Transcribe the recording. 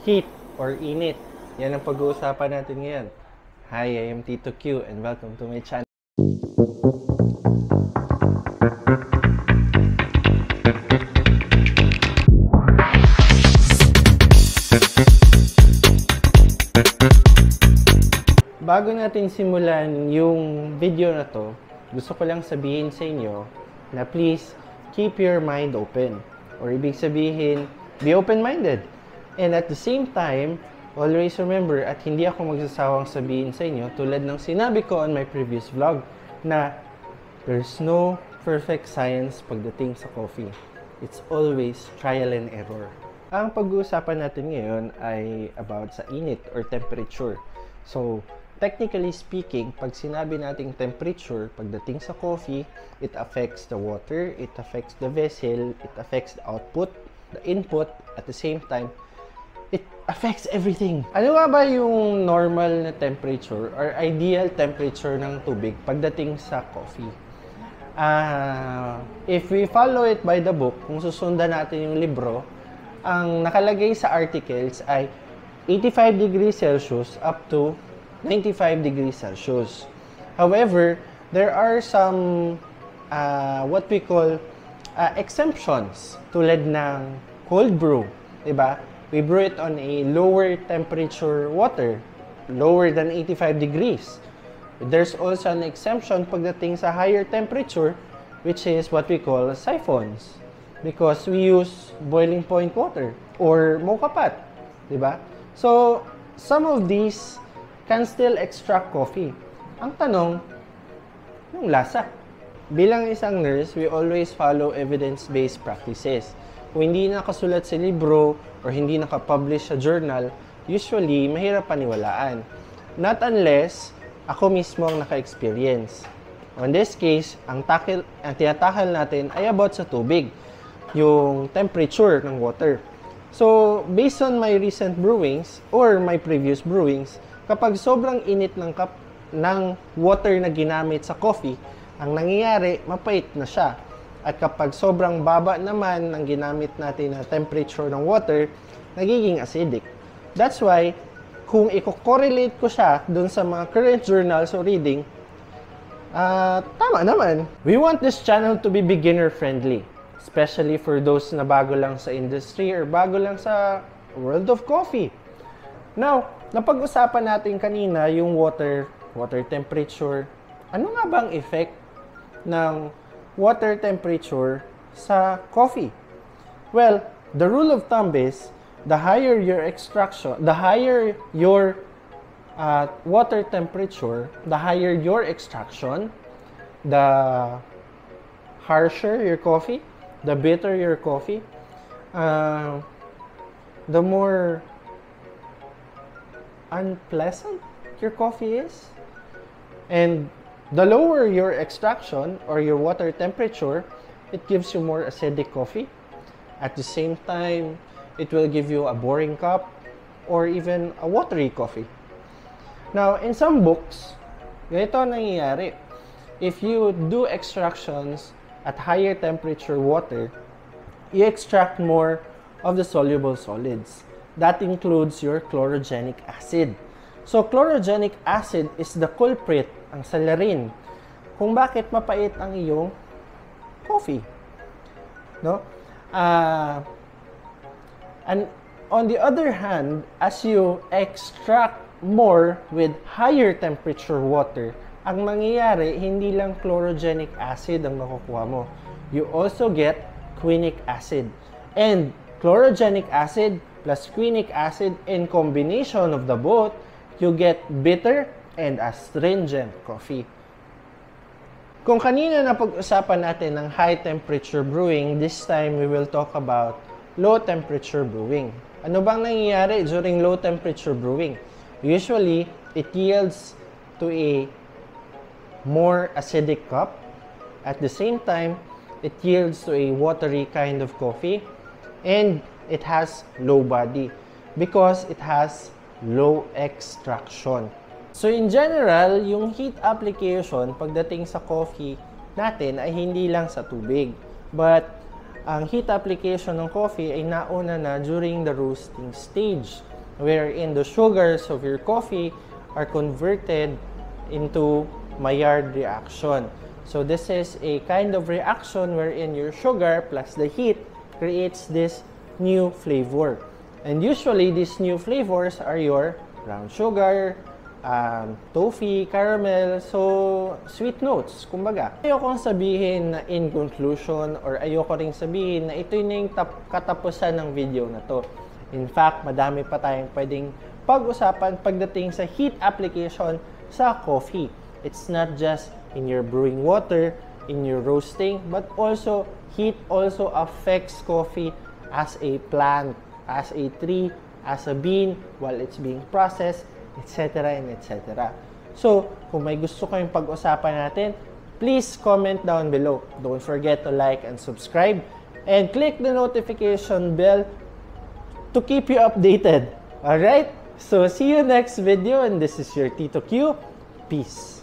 heat or init. Yan ang pag-uusapan natin ngayon. Hi, I am Tito Q and welcome to my channel. Bago natin simulan yung video na to, gusto ko lang sabihin sa inyo na please keep your mind open. Or ibig sabihin, be open-minded. And at the same time, always remember at hindi ako magsasawang sabihin sa inyo tulad ng sinabi ko on my previous vlog na there's no perfect science pagdating sa coffee. It's always trial and error. Ang pag-uusapan natin ngayon ay about sa init or temperature. So, technically speaking, pag sinabi nating temperature, pagdating sa coffee, it affects the water, it affects the vessel, it affects the output, the input, at the same time, it affects everything. Ano nga ba yung normal na temperature or ideal temperature ng tubig pagdating sa coffee? If we follow it by the book, kung susundan natin yung libro, ang nakalagay sa articles ay 85 degrees Celsius up to 95 degrees Celsius. However, there are some what we call exemptions tulad ng cold brew, diba? We brew it on a lower temperature water, lower than 85 degrees. There's also an exemption pagdating sa higher temperature, which is what we call siphons, because we use boiling point water or mocha pot, diba? So, some of these can still extract coffee. Ang tanong, yung lasa. Bilang isang nurse, we always follow evidence-based practices. Kung hindi nakasulat sa libro or hindi nakapublish sa journal, usually, mahirap paniwalaan. Not unless ako mismo ang naka-experience. In this case, ang tinatakal natin ay about sa tubig, yung temperature ng water. So, based on my recent brewings or my previous brewings, kapag sobrang init ng water na ginamit sa coffee, ang nangyayari, mapait na siya. At kapag sobrang baba naman ng ginamit natin na temperature ng water, nagiging acidic. That's why, kung i-correlate ko siya dun sa mga current journals o reading, tama naman. We want this channel to be beginner-friendly, especially for those na bago lang sa industry or bago lang sa world of coffee. Now, napag-usapan natin kanina yung water temperature. Ano nga bang effect ng water temperature sa coffee? Well, the rule of thumb is the higher your extraction, the higher your water temperature, the higher your extraction, the harsher your coffee, the bitter your coffee, the more unpleasant your coffee is. And the lower your extraction or your water temperature, it gives you more acidic coffee. At the same time, it will give you a boring cup or even a watery coffee. Now, in some books, ganito nangyayari. If you do extractions at higher temperature water, you extract more of the soluble solids. That includes your chlorogenic acid. So, chlorogenic acid is the culprit, ang salarin, kung bakit mapait ang iyong coffee. No? And on the other hand, as you extract more with higher temperature water, ang mangyayari, hindi lang chlorogenic acid ang makukuha mo. You also get quinic acid. And chlorogenic acid plus quinic acid in combination of the both, you get bitter and astringent coffee. Kung kanina na pag-usapan natin ng high temperature brewing, this time we will talk about low temperature brewing. Ano bang nangyayari during low temperature brewing? Usually, it yields to a more acidic cup. At the same time, it yields to a watery kind of coffee. And it has low body because it has low extraction. So in general, yung heat application pagdating sa coffee natin ay hindi lang sa tubig. But ang heat application ng coffee ay nauna na during the roasting stage, wherein the sugars of your coffee are converted into Maillard reaction. So this is a kind of reaction wherein your sugar plus the heat creates this new flavor. And usually, these new flavors are your brown sugar, toffee, caramel, so sweet notes, kumbaga. Ayokong sabihin na in conclusion or ayoko ring sabihin na ito na yung katapusan ng video na to. In fact, madami pa tayong pwedeng pag-usapan pagdating sa heat application sa coffee. It's not just in your brewing water, in your roasting, but also heat also affects coffee as a plant, as a tree, as a bean, while it's being processed, etc. and etc. So, kung may gusto kayong pag-usapan natin, please comment down below. Don't forget to like and subscribe, and click the notification bell to keep you updated. Alright? So, see you next video, and this is your Tito Q. Peace.